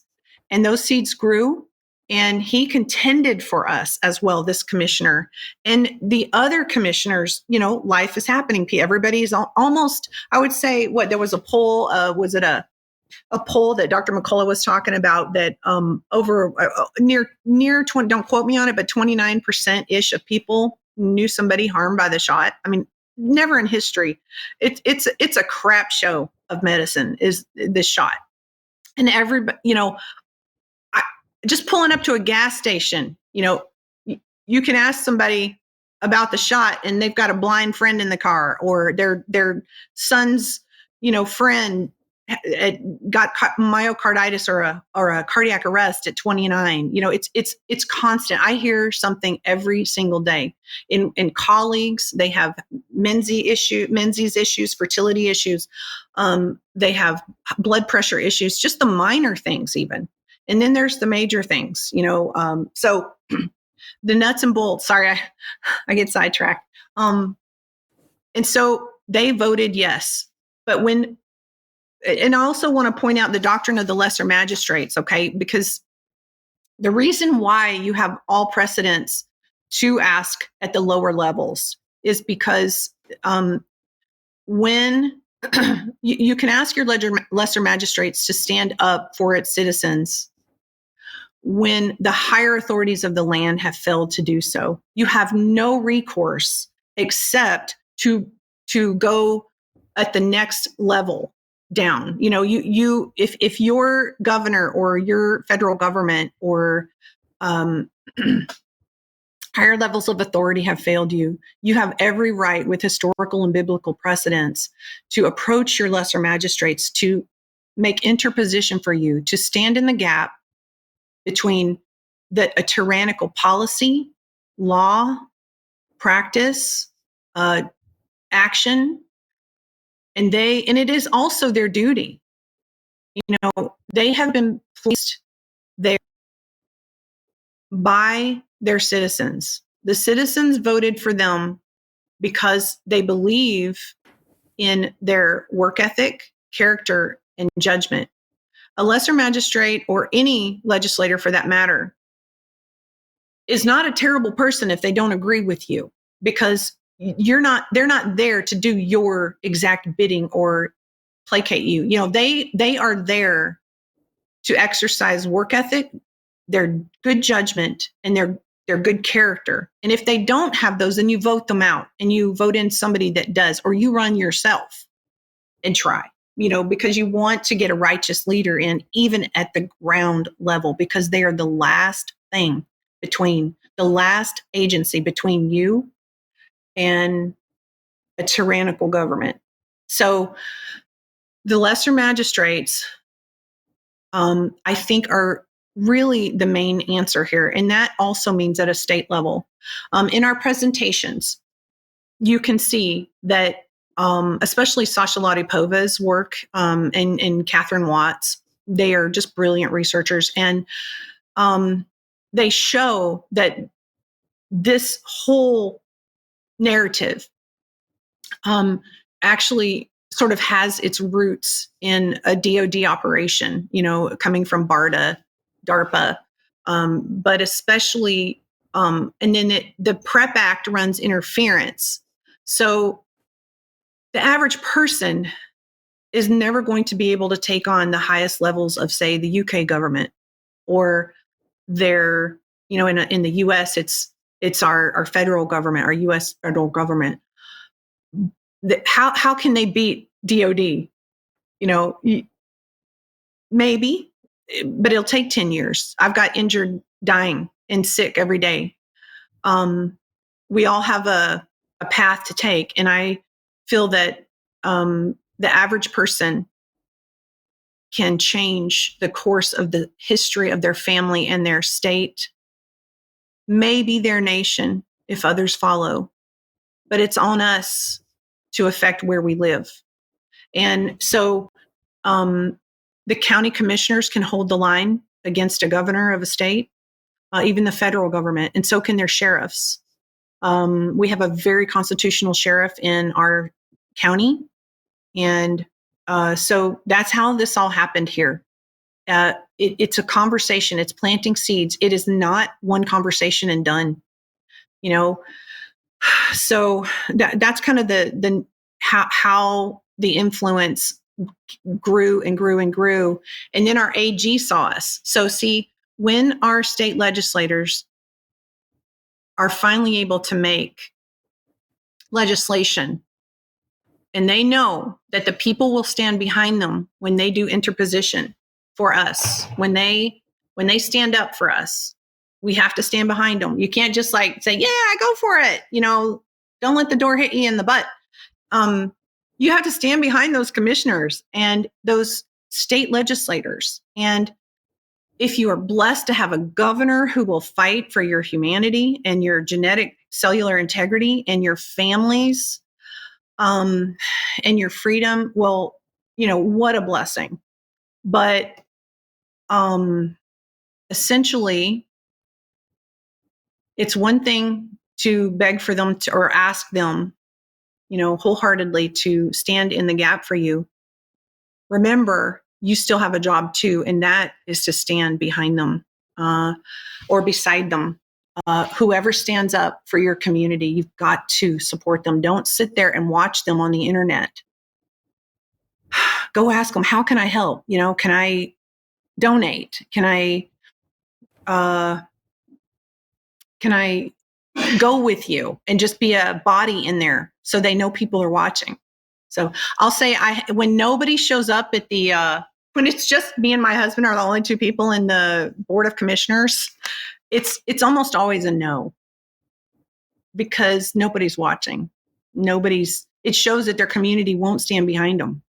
and those seeds grew, and he contended for us as well, this commissioner. And the other commissioners, life is happening. Everybody's almost, I would say, there was a poll, was it a poll that Dr. McCullough was talking about that over near 20, don't quote me on it, but 29% ish of people knew somebody harmed by the shot. I mean, never in history. It's a crap show of medicine is this shot. And everybody, just pulling up to a gas station, you can ask somebody about the shot and they've got a blind friend in the car, or their son's, friend got myocarditis or a cardiac arrest at 29. It's constant. I hear something every single day. In colleagues, they have Menzies issues, fertility issues. They have blood pressure issues, just the minor things even. And then there's the major things, so the nuts and bolts. Sorry, I get sidetracked. And so they voted yes. But and I also want to point out the doctrine of the lesser magistrates, okay? Because the reason why you have all precedents to ask at the lower levels is because when you can ask your lesser magistrates to stand up for its citizens when the higher authorities of the land have failed to do so. You have no recourse except to go at the next level down. If your governor or your federal government or higher levels of authority have failed you, you have every right with historical and biblical precedents to approach your lesser magistrates to make interposition for you, to stand in the gap between a tyrannical policy, law, practice, action, and it is also their duty. They have been placed there by their citizens. The citizens voted for them because they believe in their work ethic, character, and judgment. A lesser magistrate, or any legislator for that matter, is not a terrible person if they don't agree with you, because they're not there to do your exact bidding or placate you. They are there to exercise work ethic, their good judgment, and their good character. And if they don't have those, then you vote them out and you vote in somebody that does, or you run yourself and try, because you want to get a righteous leader in, even at the ground level, because they are the last agency between you and a tyrannical government. So the lesser magistrates, I think, are really the main answer here. And that also means at a state level. In our presentations, you can see that, especially Sasha Ladipova's work and Catherine Watts, they are just brilliant researchers. And they show that this whole narrative actually sort of has its roots in a DoD operation, coming from DARPA, but especially, and then the PrEP Act runs interference. So the average person is never going to be able to take on the highest levels of, say, the UK government, or their, in the US, it's our federal government, our US federal government. How can they beat DoD? Maybe, but it'll take 10 years. I've got injured, dying, and sick every day. We all have a path to take. And I feel that the average person can change the course of the history of their family and their state, maybe their nation, if others follow. But it's on us to affect where we live. And so the county commissioners can hold the line against a governor of a state, even the federal government, and so can their sheriffs. We have a very constitutional sheriff in our county. And so that's how this all happened here. It's a conversation. It's planting seeds. It is not one conversation and done. So that's kind of the how the influence grew and grew and grew. And then our AG saw us. So see, when our state legislators are finally able to make legislation, and they know that the people will stand behind them when they do interposition for us, when they stand up for us, we have to stand behind them. You can't just like say, yeah, go for it. Don't let the door hit you in the butt. You have to stand behind those commissioners and those state legislators. And if you are blessed to have a governor who will fight for your humanity and your genetic cellular integrity and your families, and your freedom, well, what a blessing. But essentially, it's one thing to beg for them or ask them, wholeheartedly to stand in the gap for you. Remember, you still have a job too, and that is to stand behind them or beside them. Whoever stands up for your community, you've got to support them. Don't sit there and watch them on the internet. Go ask them, how can I help? Can I donate? Can I go with you and just be a body in there so they know people are watching? So I'll say when nobody shows up at the, when it's just me and my husband are the only two people in the board of commissioners, it's almost always a no, because nobody's watching. It shows that their community won't stand behind them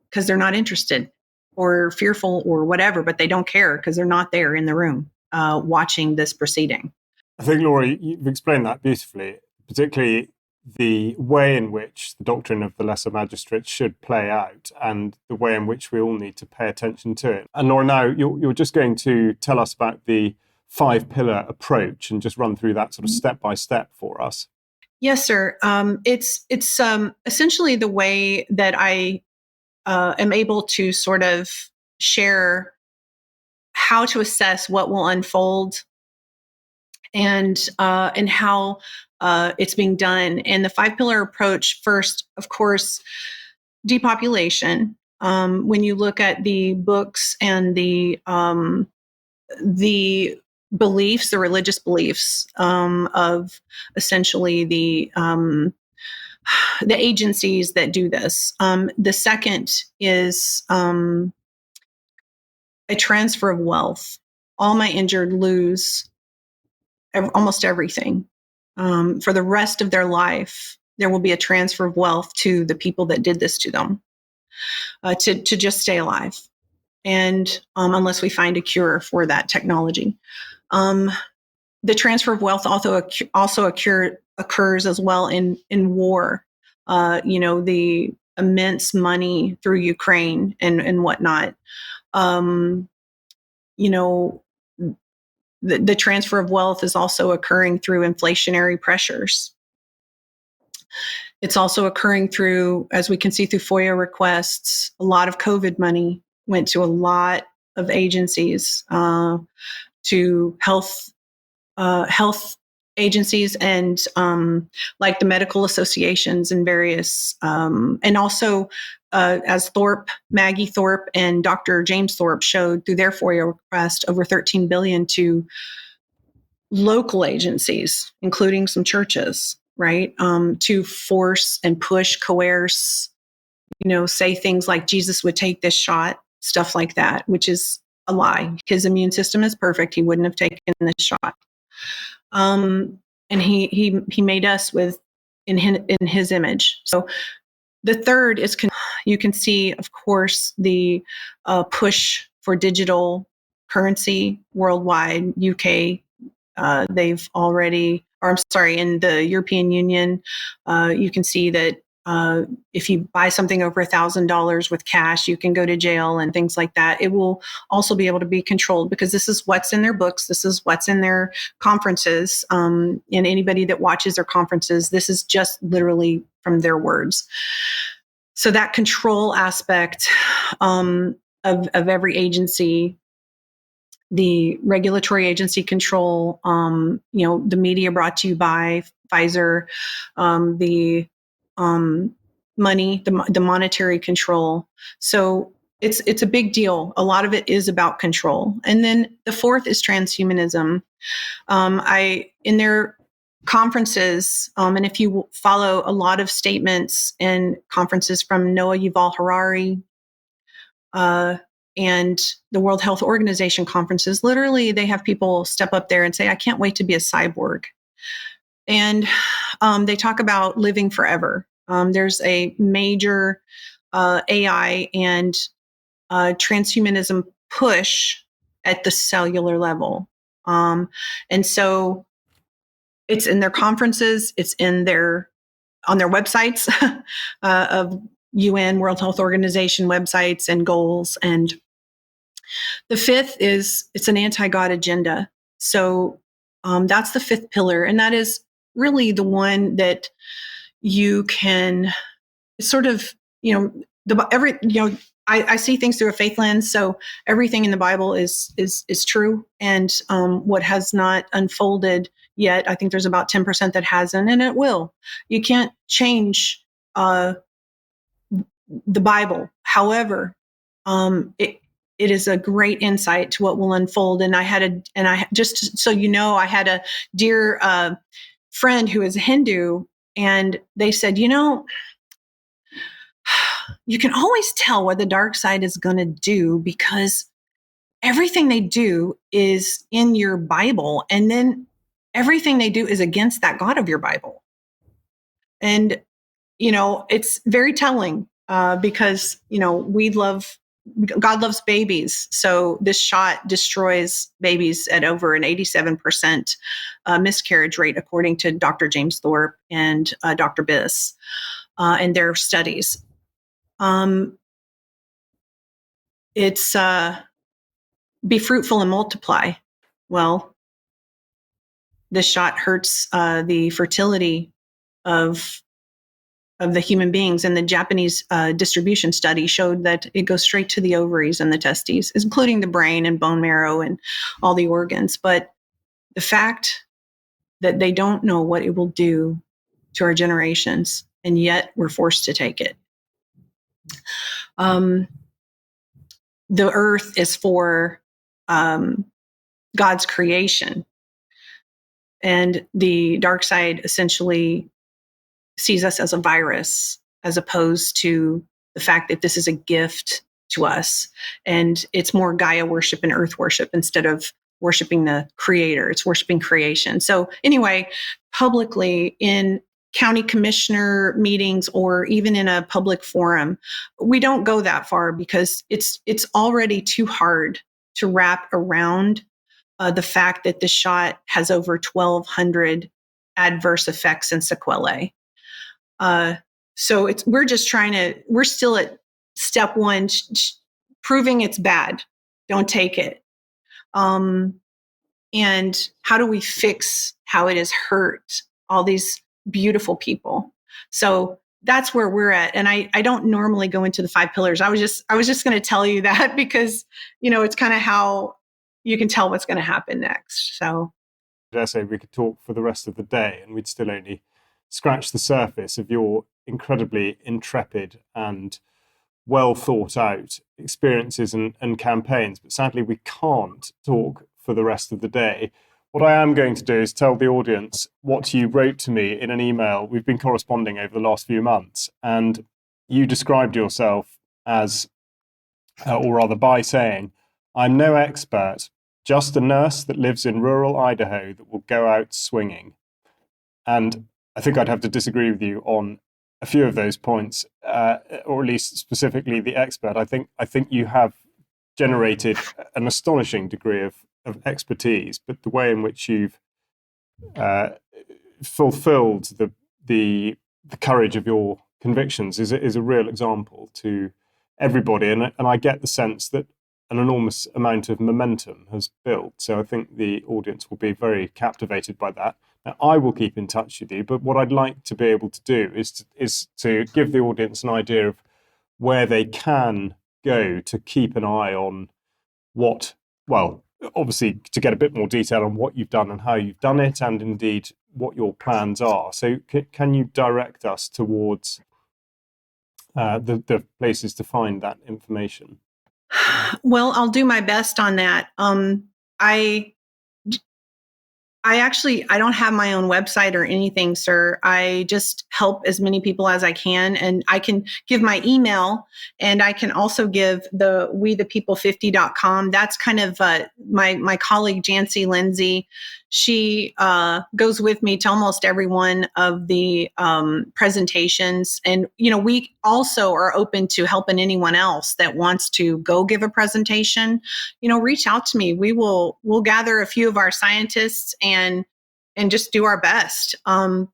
because they're not interested or fearful or whatever, but they don't care because they're not there in the room watching this proceeding. I think, Laura, you've explained that beautifully, particularly the way in which the doctrine of the lesser magistrates should play out and the way in which we all need to pay attention to it. And Laura, now you're just going to tell us about the 5-pillar approach and just run through that sort of step by step for us. Yes, sir. It's essentially the way that I am able to sort of share how to assess what will unfold and how it's being done. And the 5-pillar approach, first, of course, depopulation. When you look at the books and the beliefs, the religious beliefs of essentially the agencies that do this. The second is a transfer of wealth. All my injured lose almost everything. For the rest of their life, there will be a transfer of wealth to the people that did this to them to just stay alive. And unless we find a cure for that technology. The transfer of wealth also occurs as well in war. The immense money through Ukraine and whatnot. The transfer of wealth is also occurring through inflationary pressures. It's also occurring through, as we can see through FOIA requests, a lot of COVID money went to a lot of agencies, to health agencies and like the medical associations and various, and also as Maggie Thorpe and Dr. James Thorpe showed through their FOIA request, over $13 billion to local agencies, including some churches, right? To force and push, coerce, say things like Jesus would take this shot, stuff like that, which is a lie. His immune system is perfect. He wouldn't have taken this shot. And he made us in his image. So the third is, you can see, of course, the push for digital currency worldwide. UK, they've already, or I'm sorry, in the European Union, you can see that if you buy something over $1,000 with cash, you can go to jail and things like that. It will also be able to be controlled because this is what's in their books. This is what's in their conferences. And anybody that watches their conferences, this is just literally from their words. So that control aspect of every agency, the regulatory agency control, the media brought to you by Pfizer, the money, the monetary control. So it's a big deal. A lot of it is about control. And then the fourth is transhumanism. In their conferences, and if you follow a lot of statements and conferences from Noah Yuval Harari, and the World Health Organization conferences, literally they have people step up there and say, I can't wait to be a cyborg. And they talk about living forever. There's a major AI and transhumanism push at the cellular level. And so it's in their conferences, it's on their websites of UN, World Health Organization websites and goals. And the fifth is it's an anti-God agenda. So that's the fifth pillar. And that is really the one that you can sort of, I see things through a faith lens. So everything in the Bible is true. And what has not unfolded yet, I think there's about 10% that hasn't, and it will. You can't change the Bible. However, it is a great insight to what will unfold. And just so you know, I had a dear friend who is Hindu, and they said, you can always tell what the dark side is going to do because everything they do is in your Bible, and then everything they do is against that God of your Bible. And, it's very telling because, God loves babies. So this shot destroys babies at over an 87% miscarriage rate, according to Dr. James Thorpe and Dr. Biss and their studies. It's be fruitful and multiply. Well, this shot hurts the fertility of the human beings. And the Japanese distribution study showed that it goes straight to the ovaries and the testes, including the brain and bone marrow and all the organs. But the fact that they don't know what it will do to our generations, and yet we're forced to take it. The earth is for God's creation. And the dark side essentially sees us as a virus, as opposed to the fact that this is a gift to us. And it's more Gaia worship and earth worship instead of worshiping the creator. It's worshiping creation. So anyway, publicly in county commissioner meetings or even in a public forum, we don't go that far because it's already too hard to wrap around the fact that the shot has over 1,200 adverse effects and sequelae. So we're still at step one, proving it's bad. Don't take it. And how do we fix how it has hurt all these beautiful people? So that's where we're at. And I don't normally go into the 5 pillars. I was just going to tell you that because, it's kind of how you can tell what's going to happen next. So I say we could talk for the rest of the day and we'd still only scratch the surface of your incredibly intrepid and well thought out experiences and campaigns. But sadly, we can't talk for the rest of the day. What I am going to do is tell the audience what you wrote to me in an email. We've been corresponding over the last few months, and you described yourself as, or rather by saying, I'm no expert, just a nurse that lives in rural Idaho that will go out swinging. And I think I'd have to disagree with you on a few of those points, or at least specifically the expert. I think you have generated an astonishing degree of expertise, but the way in which you've fulfilled the courage of your convictions is a real example to everybody. And I get the sense that an enormous amount of momentum has built. So I think the audience will be very captivated by that. Now, I will keep in touch with you, but what I'd like to be able to do is to give the audience an idea of where they can go to keep an eye on what, well, obviously to get a bit more detail on what you've done and how you've done it, and indeed what your plans are. So can you direct us towards the places to find that information? Well, I'll do my best on that. I don't have my own website or anything, sir. I just help as many people as I can. And I can give my email, and I can also give the wethepeople50.com. That's kind of my colleague, Jancy Lindsay. She goes with me to almost every one of the presentations. And, we also are open to helping anyone else that wants to go give a presentation. Reach out to me. We'll gather a few of our scientists and just do our best, or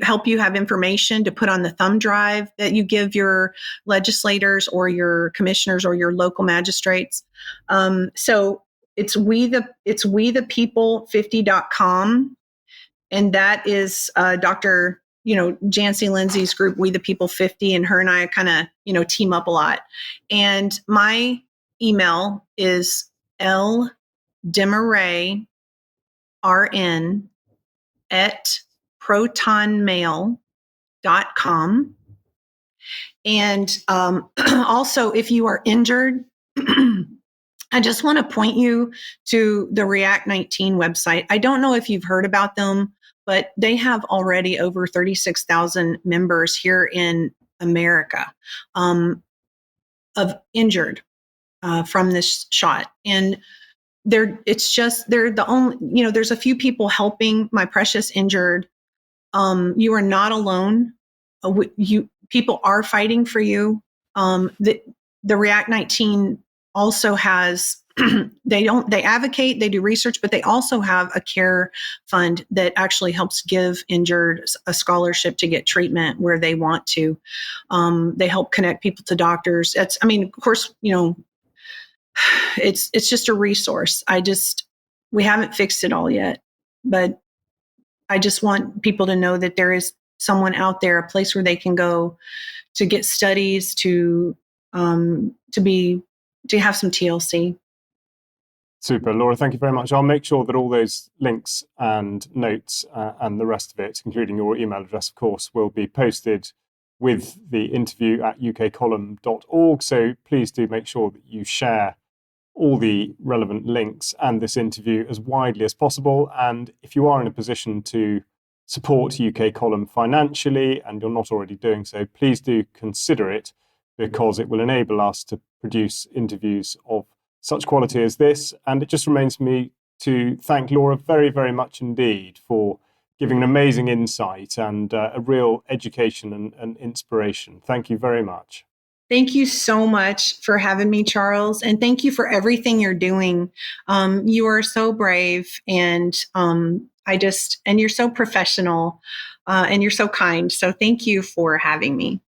help you have information to put on the thumb drive that you give your legislators or your commissioners or your local magistrates. So it's wethepeople50.com, and that is Dr. Jancy Lindsay's group, We the People 50, and her and I kind of team up a lot. And my email is Demaray, RN, at protonmail.com. And also, if you are injured, I just want to point you to the React 19 website. I don't know if you've heard about them, but they have already over 36,000 members here in America of injured from this shot. And they're the only, there's a few people helping my precious injured. You are not alone. People are fighting for you. The React 19 also has, they advocate, they do research, but they also have a care fund that actually helps give injured a scholarship to get treatment where they want to. They help connect people to doctors. Of course, it's just a resource. We haven't fixed it all yet, but I just want people to know that there is someone out there, a place where they can go to get studies, to have some TLC. Super, Laura. Thank you very much. I'll make sure that all those links and notes and the rest of it, including your email address, of course, will be posted with the interview at ukcolumn.org. So please do make sure that you share all the relevant links and this interview as widely as possible. And if you are in a position to support UK Column financially and you're not already doing so, please do consider it, because it will enable us to produce interviews of such quality as this. And it just remains for me to thank Laura very, very much indeed for giving an amazing insight and a real education and inspiration. Thank you very much. Thank you so much for having me, Charles. And thank you for everything you're doing. You are so brave, and and you're so professional, and you're so kind. So thank you for having me.